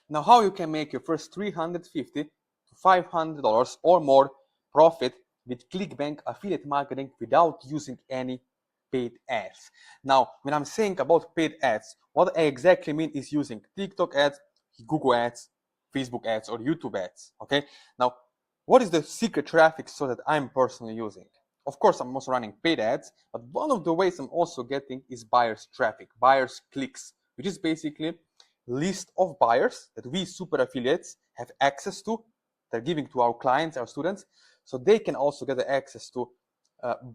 Now, how you can make your first $350 to $500 or more profit with Clickbank affiliate marketing without using any paid ads. Now, when I'm saying about paid ads, what I exactly mean is using TikTok ads, Google ads, Facebook ads, or YouTube ads. Okay. Now, what is the secret traffic source that I'm personally using? Of course, I'm also running paid ads, but one of the ways I'm also getting is buyers traffic, buyers clicks, which is basically list of buyers that we super affiliates have access to. They're giving to our clients, our students, so they can also get the access to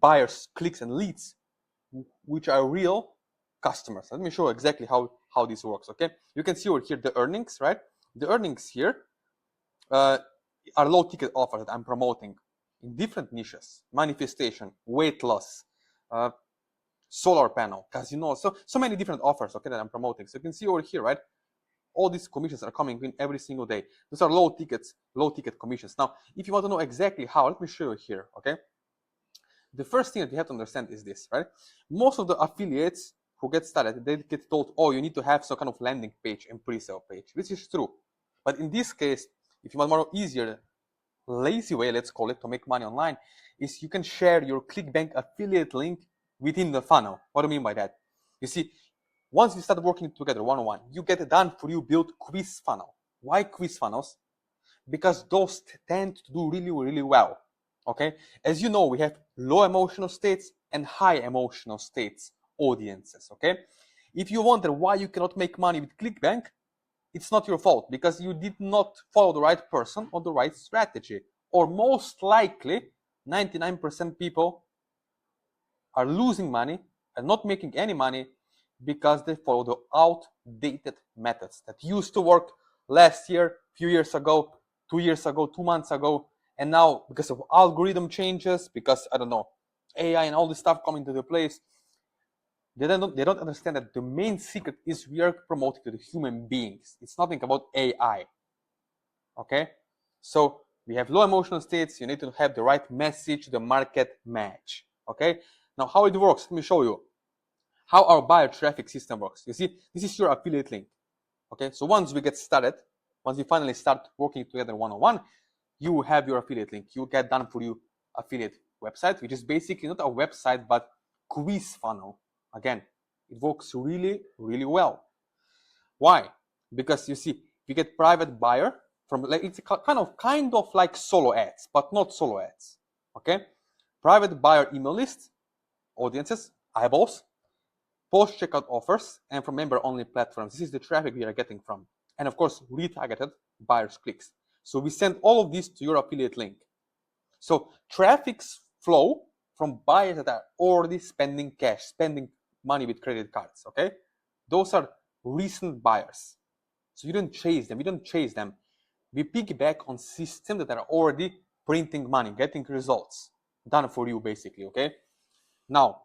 buyers clicks and leads, which are real customers. Let me show exactly how this works. Okay, you can see over here the earnings, right? The earnings here are low ticket offers that I'm promoting in different niches: manifestation, weight loss, solar panel, casino, so many different offers, okay, that I'm promoting. So you can see over here, right? All these commissions are coming in every single day. Those are low ticket commissions. Now, if you want to know exactly how, let me show you here, okay? The first thing that you have to understand is this, right? Most of the affiliates who get started, they get told, oh, you need to have some kind of landing page and pre-sale page, which is true. But in this case, if you want more easier, lazy way, let's call it, to make money online, is you can share your Clickbank affiliate link within the funnel. What do I mean by that? You see, once we start working together one-on-one, you get a done for you built quiz funnel. Why quiz funnels? Because those tend to do really, really well. Okay, as you know, we have low emotional states and high emotional states audiences. Okay, if you wonder why you cannot make money with Clickbank, it's not your fault, because you did not follow the right person or the right strategy. Or most likely, 99% people are losing money and not making any money because they follow the outdated methods that used to work last year, few years ago, 2 years ago, 2 months ago, and now because of algorithm changes, because I don't know, AI and all this stuff coming into the place, they don't understand that the main secret is we are promoting to the human beings. It's nothing about AI. Okay, so we have low emotional states. You need to have the right message, the market match. Okay, now how it works, let me show you how our buyer traffic system works. You see, this is your affiliate link. Okay, so once we get started, once we finally start working together one-on-one, you have your affiliate link. You get done for you affiliate website, which is basically not a website but quiz funnel. Again, it works really, really well. Why? Because you see, we get private buyer from, like, it's kind of like solo ads, but not solo ads. Okay, private buyer email list, audiences, eyeballs, post checkout offers, and from member only platforms. This is the traffic we are getting from, and of course retargeted buyers clicks. So we send all of this to your affiliate link. So traffic's flow from buyers that are already spending cash, spending money with credit cards. Okay, those are recent buyers. So you don't chase them. We don't chase them. We piggyback on systems that are already printing money, getting results done for you, basically. Okay. Now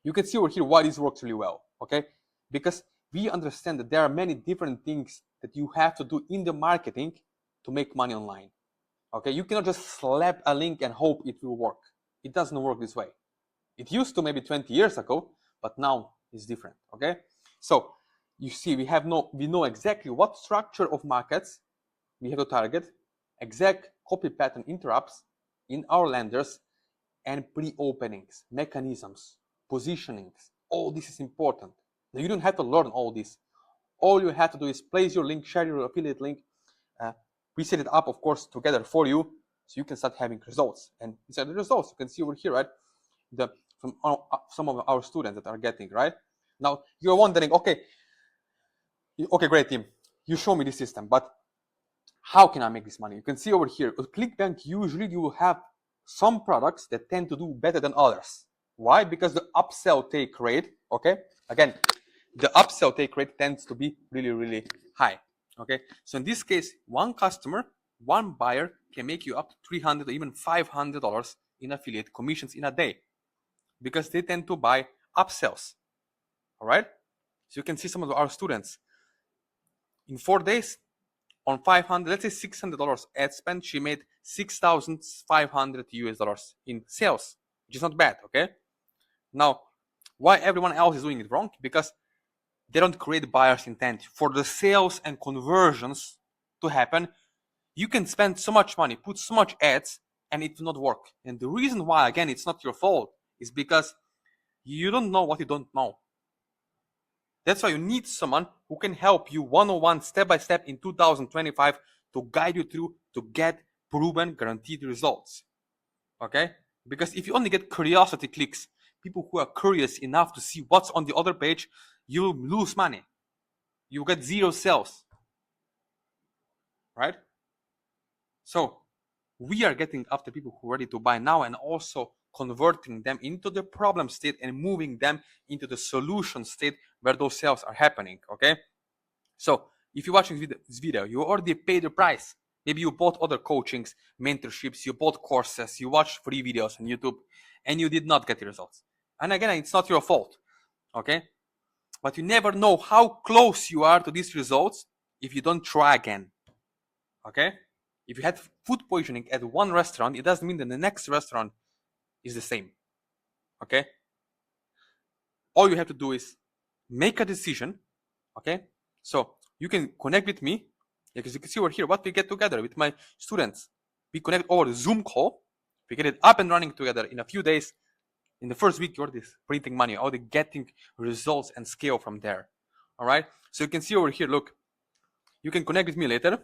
you can see over here why this works really well. Okay, because we understand that there are many different things that you have to do in the marketing to make money online. Okay, you cannot just slap a link and hope it will work. It doesn't work this way. It used to maybe 20 years ago, but now it's different. Okay, so you see, we know exactly what structure of markets we have to target, exact copy pattern interrupts in our landers, and pre-openings, mechanisms, positionings. All this is important. Now, you don't have to learn all this. All you have to do is place your link, share your affiliate link. We set it up, of course, together for you, so you can start having results. And these are the results you can see over here, right? From some of our students that are getting, right? Now you're wondering, okay, great, team, you show me this system, but how can I make this money? You can see over here, with Clickbank, usually you will have some products that tend to do better than others. Why? Because the upsell take rate, okay, again, the upsell take rate tends to be really, really high. Okay, so in this case, one customer, one buyer can make you up to $300 or even $500 in affiliate commissions in a day, because they tend to buy upsells. All right, so you can see some of our students in 4 days, on 500, let's say $600 ad spend, she made $6,500 in sales, which is not bad. Okay, now why everyone else is doing it wrong? Because they don't create buyer's intent. For the sales and conversions to happen, you can spend so much money, put so much ads, and it will not work. And the reason why, again, it's not your fault, is because you don't know what you don't know. That's why you need someone who can help you one-on-one, step-by-step in 2025 to guide you through to get proven, guaranteed results. Okay? Because if you only get curiosity clicks, people who are curious enough to see what's on the other page, you'll lose money. You get zero sales. Right? So we are getting after people who are ready to buy now and also converting them into the problem state and moving them into the solution state where those sales are happening. Okay? So if you're watching this video, you already paid the price. Maybe you bought other coachings, mentorships, you bought courses, you watched free videos on YouTube, and you did not get the results. And again, it's not your fault, okay? But you never know how close you are to these results if you don't try again, okay? If you had food poisoning at one restaurant, it doesn't mean that the next restaurant is the same, okay? All you have to do is make a decision, okay? So you can connect with me, because you can see over here what we get together with my students. We connect over the Zoom call. We get it up and running together in a few days. In the first week, you're already printing money, already getting results and scale from there. All right. So you can see over here, look, you can connect with me later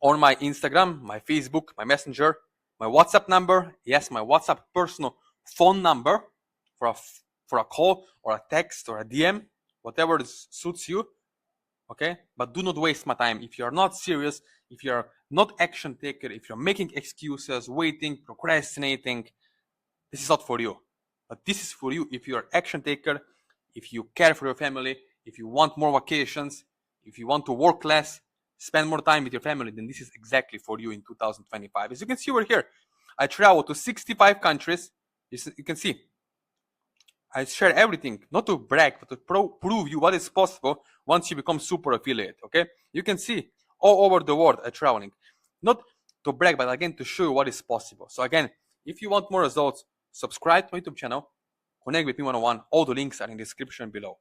on my Instagram, my Facebook, my Messenger, my WhatsApp number. Yes, my WhatsApp personal phone number for a call or a text or a DM, whatever suits you. Okay, but do not waste my time. If you are not serious, if you are not action taker, if you're making excuses, waiting, procrastinating, this is not for you. But this is for you if you're action taker, if you care for your family, if you want more vacations, if you want to work less, spend more time with your family, then this is exactly for you in 2025. As you can see over here, I traveled to 65 countries. You can see I share everything, not to brag, but to prove you what is possible once you become super affiliate, okay? You can see all over the world traveling. Not to brag, but again, to show you what is possible. So again, if you want more results, subscribe to my YouTube channel, connect with me one-on-one. All the links are in the description below.